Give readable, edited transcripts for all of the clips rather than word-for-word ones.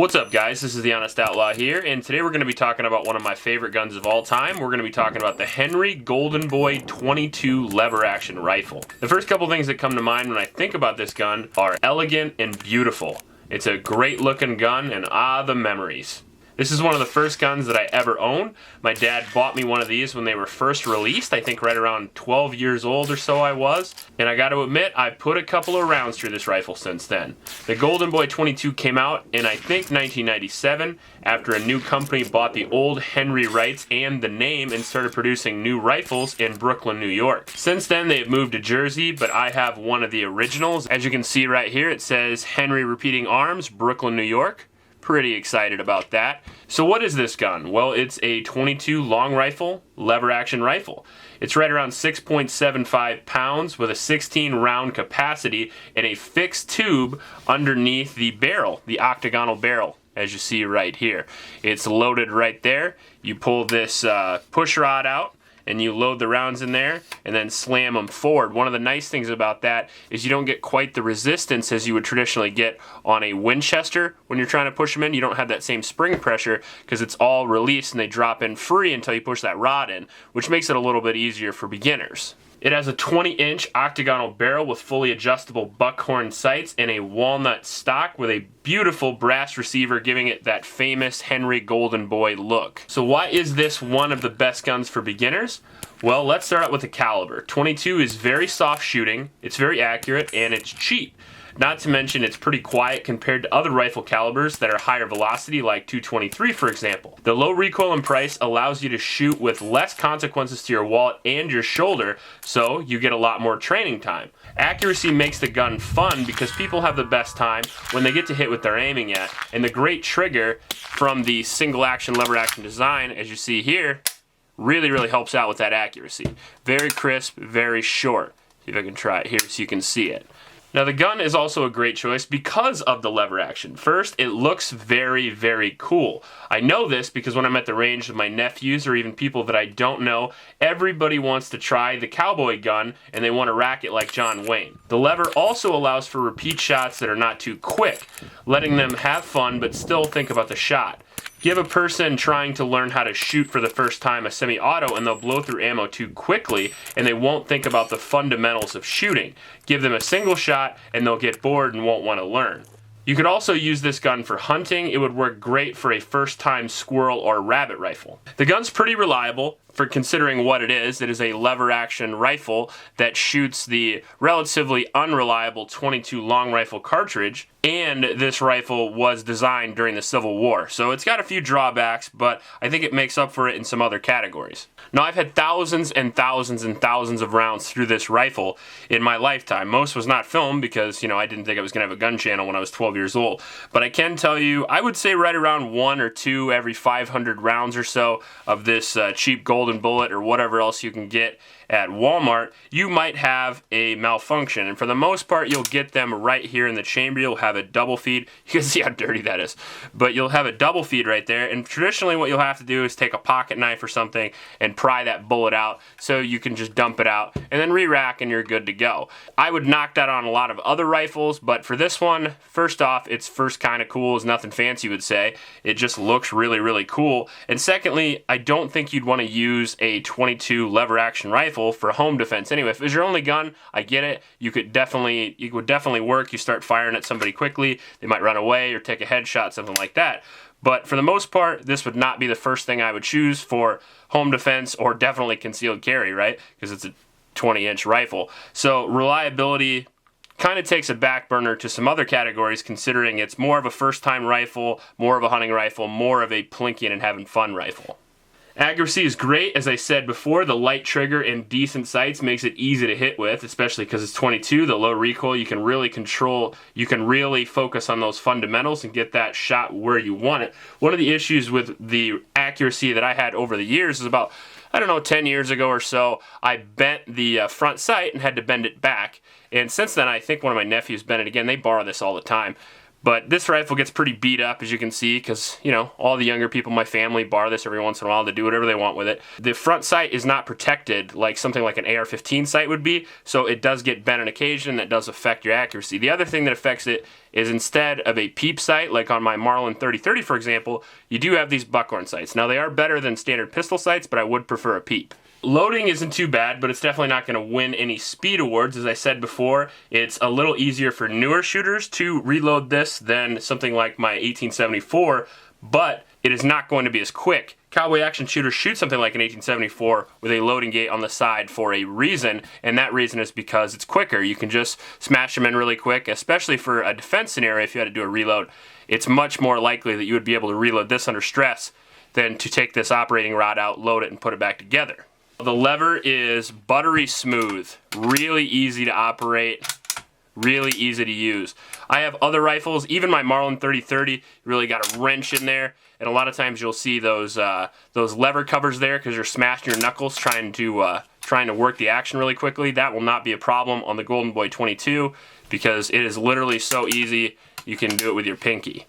What's up, guys? This is the Honest Outlaw here, and today we're going to be talking about one of my favorite guns of all time. We're going to be talking about the Henry Golden Boy 22 lever action rifle. The first couple things that come to mind when I think about this gun are elegant and beautiful. It's a great looking gun, and the memories. This is one of the first guns that I ever owned. My dad bought me one of these when they were first released, I think right around 12 years old or so I was. And I gotta admit, I put a couple of rounds through this rifle since then. The Golden Boy 22 came out in I think 1997 after a new company bought the old Henry rights and the name and started producing new rifles in Brooklyn, New York. Since then they've moved to Jersey, but I have one of the originals. As you can see right here, it says Henry Repeating Arms, Brooklyn, New York. Pretty excited about that. So what is this gun? Well, it's a 22 long rifle, lever action rifle. It's right around 6.75 pounds with a 16 round capacity and a fixed tube underneath the barrel, the octagonal barrel, as you see right here. It's loaded right there. You pull this push rod out and you load the rounds in there and then slam them forward. One of the nice things about that is you don't get quite the resistance as you would traditionally get on a Winchester when you're trying to push them in. You don't have that same spring pressure because it's all released and they drop in free until you push that rod in, which makes it a little bit easier for beginners. It has a 20-inch octagonal barrel with fully adjustable buckhorn sights and a walnut stock with a beautiful brass receiver, giving it that famous Henry Golden Boy look. So why is this one of the best guns for beginners? Well, let's start out with the caliber. 22 is very soft shooting, it's very accurate, and it's cheap. Not to mention it's pretty quiet compared to other rifle calibers that are higher velocity like 223 for example. The low recoil and price allows you to shoot with less consequences to your wallet and your shoulder, so you get a lot more training time. Accuracy makes the gun fun because people have the best time when they get to hit what they're aiming at, and the great trigger from the single action lever action design, as you see here, really helps out with that accuracy. Very crisp, very short. See if I can try it here so you can see it. Now the gun is also a great choice because of the lever action. First, it looks very cool. I know this because when I'm at the range with my nephews or even people that I don't know, everybody wants to try the cowboy gun and they want to rack it like John Wayne. The lever also allows for repeat shots that are not too quick, letting them have fun but still think about the shot. Give a person trying to learn how to shoot for the first time a semi-auto and they'll blow through ammo too quickly and they won't think about the fundamentals of shooting. Give them a single shot and they'll get bored and won't want to learn. You could also use this gun for hunting. It would work great for a first-time squirrel or rabbit rifle. The gun's pretty reliable for considering what it is. It is a lever action rifle that shoots the relatively unreliable 22 long rifle cartridge, and this rifle was designed during the Civil War. So it's got a few drawbacks, but I think it makes up for it in some other categories. Now I've had thousands and thousands and thousands of rounds through this rifle in my lifetime. Most was not filmed because, I didn't think I was going to have a gun channel when I was 12 years old. But I can tell you, I would say right around 1 or 2 every 500 rounds or so of this cheap Golden Bullet or whatever else you can get at Walmart, you might have a malfunction. And for the most part, you'll get them right here in the chamber. You'll have a double feed. You can see how dirty that is. But you'll have a double feed right there. And traditionally what you'll have to do is take a pocket knife or something and pry that bullet out so you can just dump it out and then re-rack and you're good to go. I would knock that on a lot of other rifles, but for this one, first off, it's first kind of cool. It's nothing fancy, you would say. It just looks really cool. And secondly, I don't think you'd want to use a 22 lever action rifle for home defense anyway. If it was your only gun, I get it. It would definitely work. You start firing at somebody quickly, they might run away or take a headshot, something like that. But for the most part, this would not be the first thing I would choose for home defense or definitely concealed carry, right? Because it's a 20-inch rifle. So reliability kind of takes a back burner to some other categories, considering it's more of a first-time rifle, more of a hunting rifle, more of a plinking and having fun rifle. Accuracy is great. As I said before, the light trigger and decent sights makes it easy to hit with, especially because it's 22, the low recoil. You can really control, you can really focus on those fundamentals and get that shot where you want it. One of the issues with the accuracy that I had over the years is about, 10 years ago or so, I bent the front sight and had to bend it back. And since then, I think one of my nephews bent it again. They borrow this all the time. But this rifle gets pretty beat up, as you can see, because, all the younger people in my family borrow this every once in a while to do whatever they want with it. The front sight is not protected like something like an AR-15 sight would be, so it does get bent on occasion. That does affect your accuracy. The other thing that affects it is instead of a peep sight, like on my Marlin 3030 for example, you do have these buckhorn sights. Now they are better than standard pistol sights, but I would prefer a peep. Loading isn't too bad, but it's definitely not going to win any speed awards. As I said before, it's a little easier for newer shooters to reload this than something like my 1874, but it is not going to be as quick. Cowboy action shooters shoot something like an 1874 with a loading gate on the side for a reason, and that reason is because it's quicker. You can just smash them in really quick, especially for a defense scenario. If you had to do a reload, it's much more likely that you would be able to reload this under stress than to take this operating rod out, load it, and put it back together. The lever is buttery smooth, really easy to operate, really easy to use. I have other rifles, even my Marlin 3030, really got a wrench in there, and a lot of times you'll see those lever covers there because you're smashing your knuckles trying to work the action really quickly. That will not be a problem on the Golden Boy 22 because it is literally so easy you can do it with your pinky.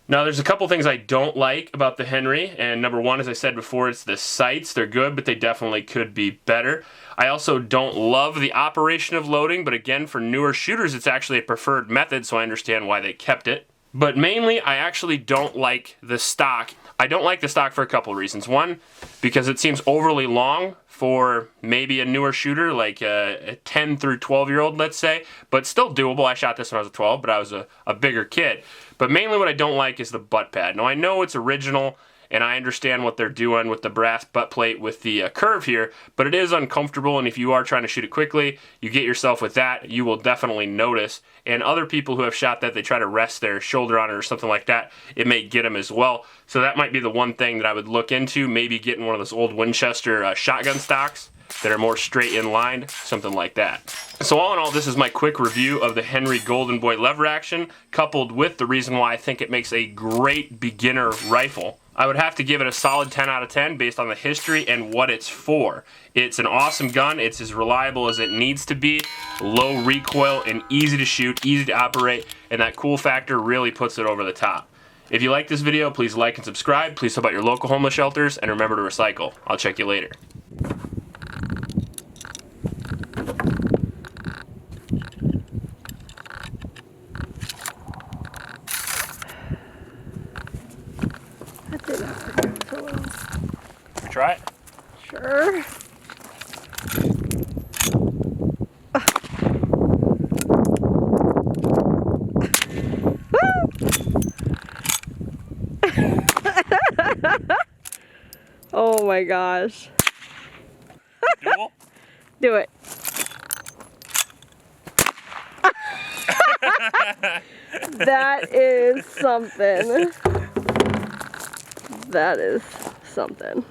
Now, there's a couple things I don't like about the Henry, and number one, as I said before, it's the sights. They're good, but they definitely could be better. I also don't love the operation of loading, but again, for newer shooters, it's actually a preferred method, so I understand why they kept it. But mainly, I actually don't like the stock. I don't like the stock for a couple of reasons. One, because it seems overly long for maybe a newer shooter, like a 10 through 12-year-old, let's say, but still doable. I shot this when I was a 12, but I was a bigger kid. But mainly what I don't like is the butt pad. Now, I know it's original, and I understand what they're doing with the brass butt plate with the curve here, but it is uncomfortable, and if you are trying to shoot it quickly, you get yourself with that, you will definitely notice. And other people who have shot that, they try to rest their shoulder on it or something like that, it may get them as well. So that might be the one thing that I would look into, maybe getting one of those old Winchester shotgun stocks that are more straight in line, something like that. So all in all, this is my quick review of the Henry Golden Boy lever action, coupled with the reason why I think it makes a great beginner rifle. I would have to give it a solid 10 out of 10 based on the history and what it's for. It's an awesome gun. It's as reliable as it needs to be, low recoil and easy to shoot, easy to operate, and that cool factor really puts it over the top. If you like this video, please like and subscribe. Please help out your local homeless shelters, and remember to recycle. I'll check you later. That did not work so well. Try it? Sure. Oh my gosh. Dual? Do it. That is something. That is something.